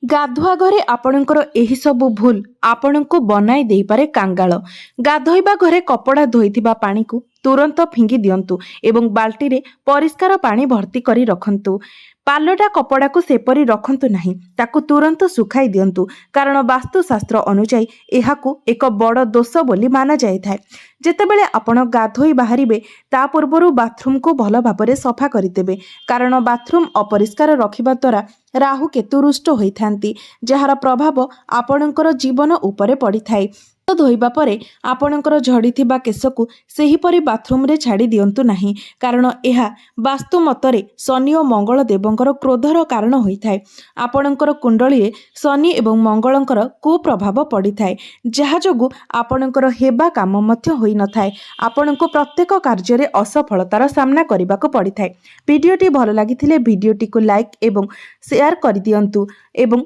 गाधुआ घरे आपणकर एही सबु भूल आपणको बनाई देई पारे कांगाल। गाधोइबा घरे कपड़ा धोइथिबा पानी को तुरंत फिंगी दियंतु एवं बाल्टी रे परिष्कार पानी भर्ती करी रखंतु। पालटा कपड़ा को सेपरी रखंतु नहीं, ताकू तुरंत सुखाई दियंतु, कारण वास्तुशास्त्र अनुसार एहाकू एक बड़ दोष बोली माना जाय थाए। जेतेबेले आपण गाधोई बाहरिबे ता पूर्वरु बाथरूम को भल भाबरे सफा करिदेबे, कारण बाथरूम अपरिष्कार रखिबा द्वारा राहु केतु रुष्ट होइथांती, जहार प्रभाव आपणकर जीवन उपरे पड़िथाए। धोइबा परे आपणकर झड़ीथिबा केशकू सेहीपरि बाथरूम रे छाड़ी दियंतु नाही, कारण एहा वास्तु मतरे शनि और मंगल देवंकर क्रोधर कारण होइथाए। आपणकर कुंडली रे शनि एवं मंगलंकर कुप्रभाव पड़िथाए, जहा जोगु आपणकर हेबा काम मध्य होई नथाए। आपणको प्रत्येक कार्य रे असफलतार सामना करिबाको पड़िथाए। भिडियोटी भल लागिथिले भिडियोटी को लाइक एवं शेयर करि दियंतु एवं